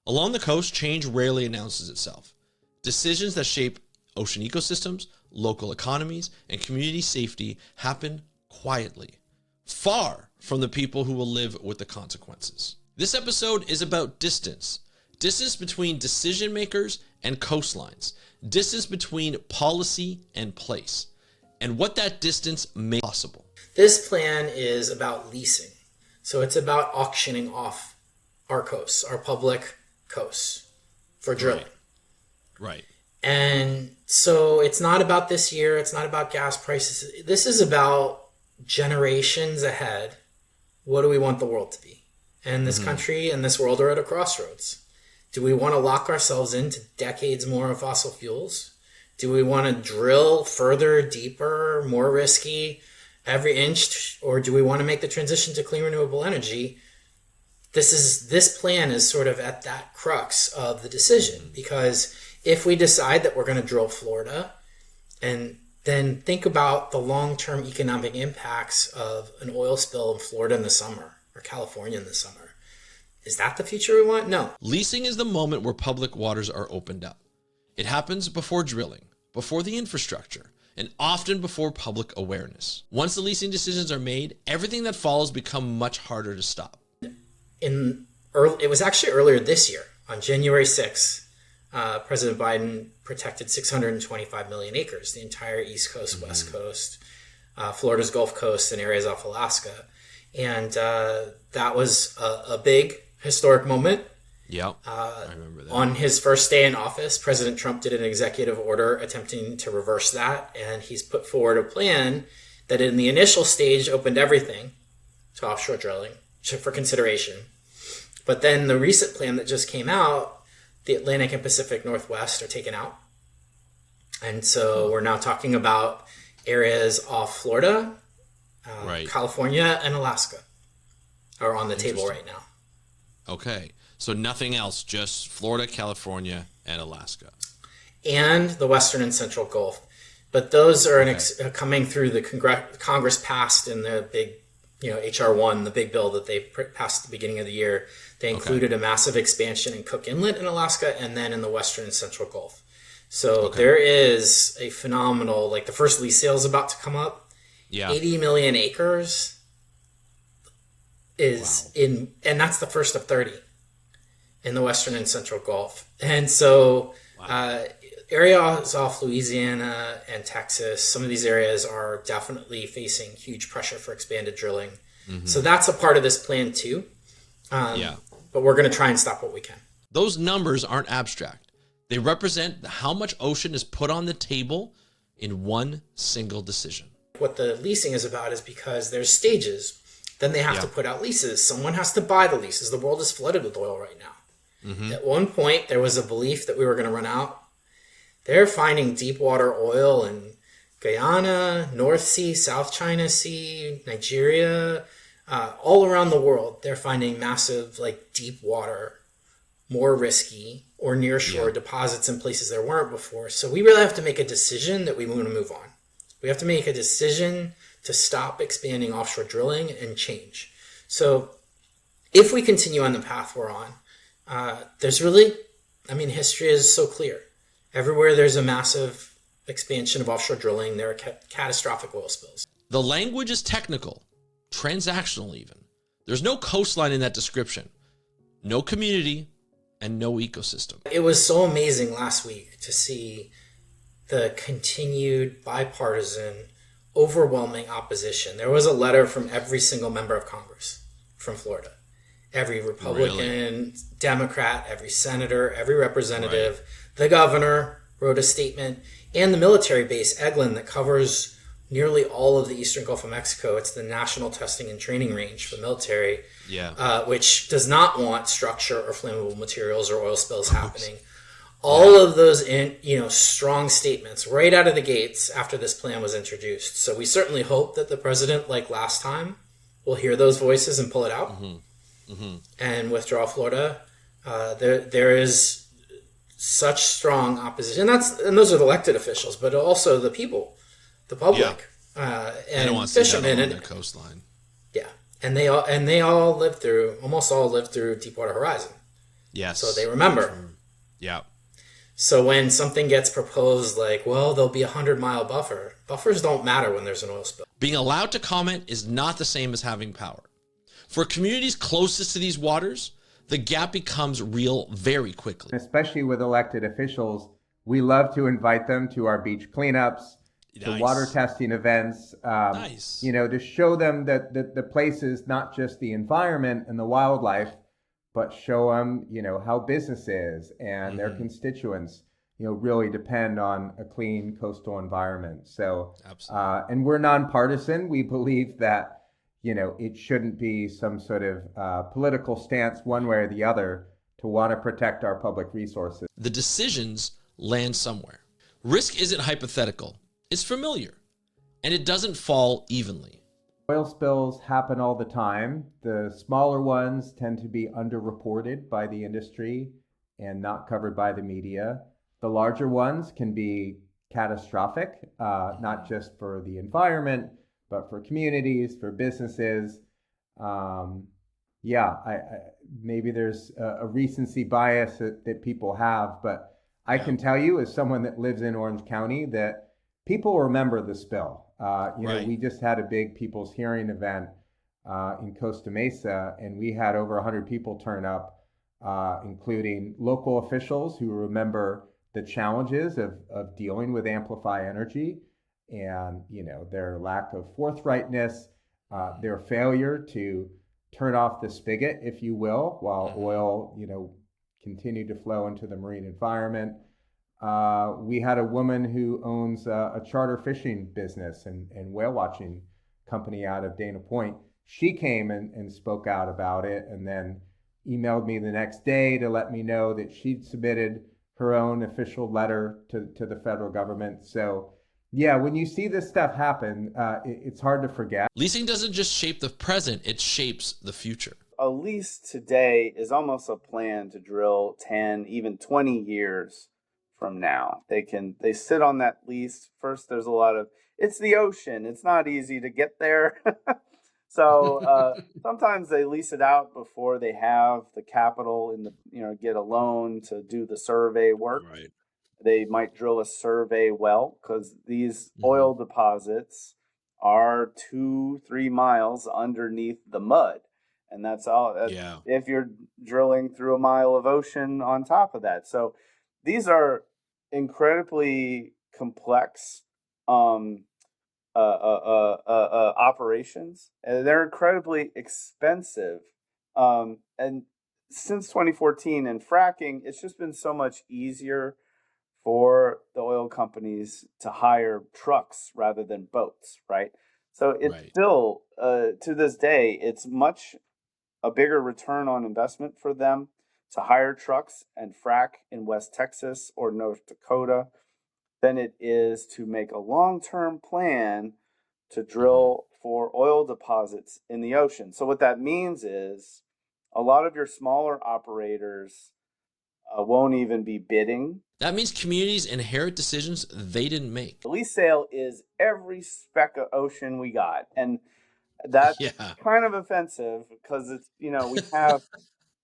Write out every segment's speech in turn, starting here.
Along the coast, change rarely announces itself. Decisions that shape ocean ecosystems, local economies, and community safety happen quietly, far from the people who will live with the consequences. This episode is about distance. Distance between decision makers and coastlines. Distance between policy and place. And what that distance makes possible. This plan is about leasing. So it's about auctioning off our coasts, our public coasts, for drilling. Right. And so it's not about this year. It's not about gas prices. This is about generations ahead. What do we want the world to be? And this country and this world are at a crossroads. Do we want to lock ourselves into decades more of fossil fuels? Do we want to drill further, deeper, more risky every inch? Or do we want to make the transition to clean renewable energy? This plan is sort of at that crux of the decision, because if we decide that we're going to drill Florida, and then think about the long-term economic impacts of an oil spill in Florida in the summer or California in the summer. Is that the future we want? No. Leasing is the moment where public waters are opened up. It happens before drilling, before the infrastructure, and often before public awareness. Once the leasing decisions are made, everything that follows become much harder to stop. It was actually earlier this year, on January 6th, President Biden protected 625 million acres, the entire East Coast, West Coast, Florida's Gulf Coast, and areas off Alaska. And that was a big historic moment. Yeah, I remember that. On his first day in office, President Trump did an executive order attempting to reverse that. And he's put forward a plan that in the initial stage opened everything to offshore drilling for consideration. But then the recent plan that just came out, the Atlantic and Pacific Northwest are taken out. And so we're now talking about areas off Florida, California, and Alaska are on the table right now. Okay. So nothing else, just Florida, California, and Alaska. And the Western and Central Gulf. But those are coming through the Congress passed in the big, H.R. 1, the big bill that they passed at the beginning of the year. They included a massive expansion in Cook Inlet in Alaska and then in the Western and Central Gulf. So there is a phenomenal, the first lease sale is about to come up. Yeah. 80 million acres is and that's the first of 30 in the Western and Central Gulf. And so areas off Louisiana and Texas, some of these areas are definitely facing huge pressure for expanded drilling. So that's a part of this plan too. But we're going to try and stop what we can. Those numbers aren't abstract. They represent how much ocean is put on the table in one single decision. What the leasing is about is because there's stages. Then they have to put out leases. Someone has to buy the leases. The world is flooded with oil right now. At one point, there was a belief that we were going to run out. They're finding deep water oil in Guyana, North Sea, South China Sea, Nigeria, all around the world. They're finding massive, deep water, more risky, or near shore deposits in places there weren't before. So we really have to make a decision that we want to move on. We have to make a decision to stop expanding offshore drilling and change. So if we continue on the path we're on, history is so clear. Everywhere there's a massive expansion of offshore drilling, there are catastrophic oil spills. The language is technical, transactional even. There's no coastline in that description, no community, and no ecosystem. It was so amazing last week to see the continued bipartisan, overwhelming opposition. There was a letter from every single member of Congress from Florida. Every Republican, Democrat, every senator, every representative. The governor wrote a statement, and the military base, Eglin, that covers nearly all of the eastern Gulf of Mexico. It's the National Testing and Training Range for military, which does not want structure or flammable materials or oil spills happening. All of those, strong statements right out of the gates after this plan was introduced. So we certainly hope that the president, like last time, will hear those voices and pull it out and withdraw Florida. There is such strong opposition, and those are the elected officials, but also the people, the public, and fishermen on their coastline. Yeah, and they all almost all lived through Deepwater Horizon. Yes. So they remember. Yeah. So when something gets proposed like, well, there'll be 100-mile buffer, buffers don't matter when there's an oil spill. Being allowed to comment is not the same as having power. For communities closest to these waters, the gap becomes real very quickly. Especially with elected officials, we love to invite them to our beach cleanups, to water testing events, to show them that the place is not just the environment and the wildlife, but show them, how business is and their constituents, really depend on a clean coastal environment. So, and we're nonpartisan. We believe that, it shouldn't be some sort of political stance one way or the other to want to protect our public resources. The decisions land somewhere. Risk isn't hypothetical. It's familiar, and it doesn't fall evenly. Oil spills happen all the time. The smaller ones tend to be underreported by the industry and not covered by the media. The larger ones can be catastrophic, not just for the environment, but for communities, for businesses. Maybe there's a recency bias that people have, but I can tell you as someone that lives in Orange County that people remember the spill. We just had a big people's hearing event in Costa Mesa, and we had over 100 people turn up, including local officials who remember the challenges of dealing with Amplify Energy and, their lack of forthrightness, their failure to turn off the spigot, if you will, while oil, continued to flow into the marine environment. We had a woman who owns a charter fishing business and whale watching company out of Dana Point. She came and spoke out about it, and then emailed me the next day to let me know that she'd submitted her own official letter to the federal government. So yeah, when you see this stuff happen, it's hard to forget. Leasing doesn't just shape the present, it shapes the future. A lease today is almost a plan to drill 10, even 20 years from now. They sit on that lease. First, there's it's the ocean. It's not easy to get there. So sometimes they lease it out before they have the capital get a loan to do the survey work. Right. They might drill a survey well because these oil deposits are 2-3 miles underneath the mud. And that's all. If you're drilling through a mile of ocean on top of that. So these are incredibly complex operations, and they're incredibly expensive. And since 2014 and fracking, it's just been so much easier for the oil companies to hire trucks rather than boats, right? So it's still, to this day, it's much a bigger return on investment for them to hire trucks and frack in West Texas or North Dakota than it is to make a long-term plan to drill for oil deposits in the ocean. So what that means is a lot of your smaller operators won't even be bidding. That means communities inherit decisions they didn't make. The lease sale is every speck of ocean we got. And that's kind of offensive because it's, we have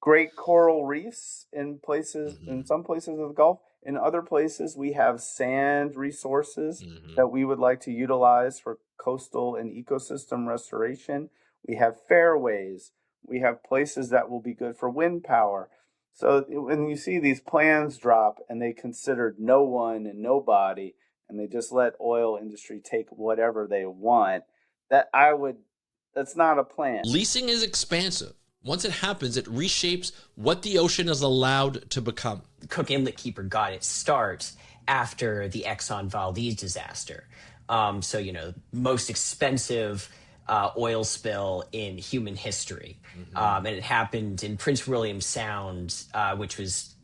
great coral reefs in places, in some places of the Gulf. In other places, we have sand resources that we would like to utilize for coastal and ecosystem restoration. We have fairways. We have places that will be good for wind power. So when you see these plans drop and they considered no one and nobody, and they just let oil industry take whatever they want, that's not a plan. Leasing is expansive. Once it happens, it reshapes what the ocean is allowed to become. Cook Inlet Keeper got its start after the Exxon Valdez disaster. Most expensive oil spill in human history. And it happened in Prince William Sound, which was,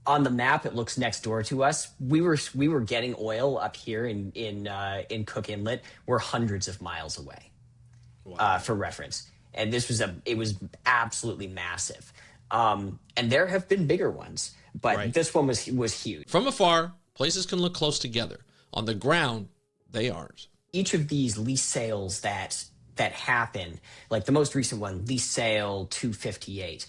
on the map, it looks next door to us. We were getting oil up here in Cook Inlet. We're hundreds of miles away, for reference. And it was absolutely massive. And there have been bigger ones, but this one was huge. From afar, places can look close together. On the ground, they aren't. Each of these lease sales that happen, like the most recent one, lease sale 258,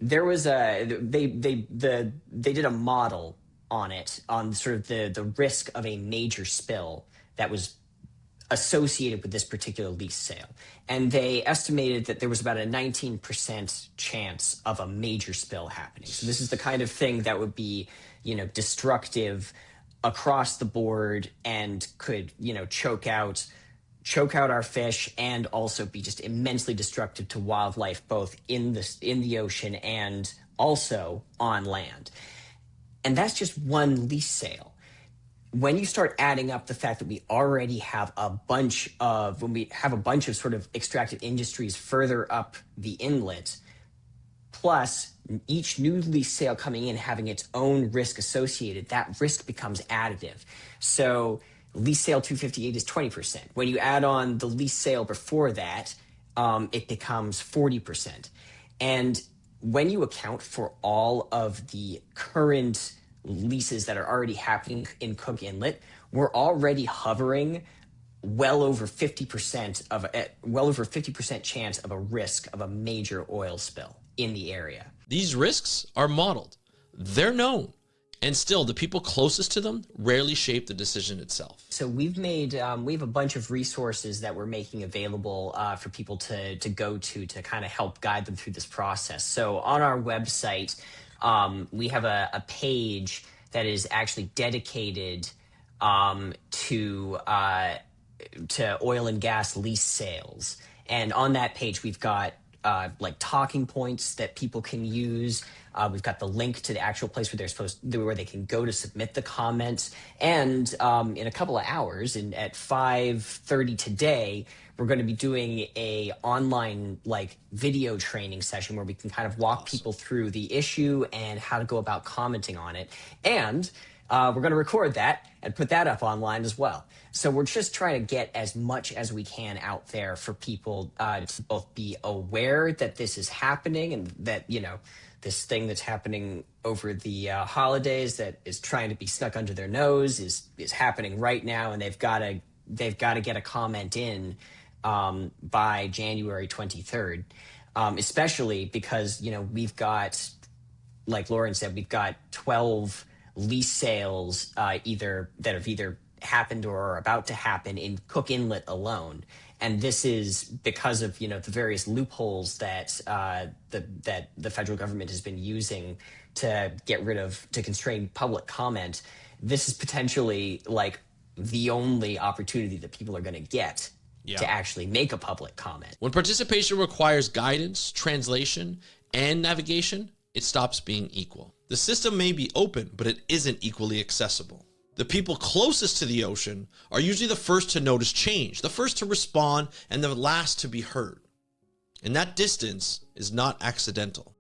There was they did a model on it, on sort of the risk of a major spill that was associated with this particular lease sale. And they estimated that there was about a 19% chance of a major spill happening. So this is the kind of thing that would be, destructive across the board and could, choke out our fish and also be just immensely destructive to wildlife, both in the ocean and also on land. And that's just one lease sale. When you start adding up the fact that we already have a bunch of sort of extractive industries further up the inlet, plus each new lease sale coming in having its own risk associated, that risk becomes additive. So lease sale 258 is 20%. When you add on the lease sale before that, it becomes 40%. And when you account for all of the current leases that are already happening in Cook Inlet, we're already hovering well over 50% chance of a risk of a major oil spill in the area. These risks are modeled. They're known. And still, the people closest to them rarely shape the decision itself. So we have a bunch of resources that we're making available for people to go to kind of help guide them through this process. So on our website, we have a page that is actually dedicated to oil and gas lease sales. And on that page, we've got like talking points that people can use. We've got the link to the actual place where they can go to submit the comments. And in a couple of hours, at 5:30 today, we're going to be doing a online video training session where we can kind of walk people through the issue and how to go about commenting on it. And we're going to record that and put that up online as well. So we're just trying to get as much as we can out there for people to both be aware that this is happening and that, this thing that's happening over the holidays that is trying to be stuck under their nose is happening right now, and they've got to get a comment in by January 23rd, especially because, we've got, like Lauren said, we've got 12 lease sales that have either happened or are about to happen in Cook Inlet alone. And this is because of, the various loopholes that the federal government has been using to constrain public comment. This is potentially the only opportunity that people are going to get to actually make a public comment. When participation requires guidance, translation, and navigation, it stops being equal. The system may be open, but it isn't equally accessible. The people closest to the ocean are usually the first to notice change, the first to respond, and the last to be heard. And that distance is not accidental.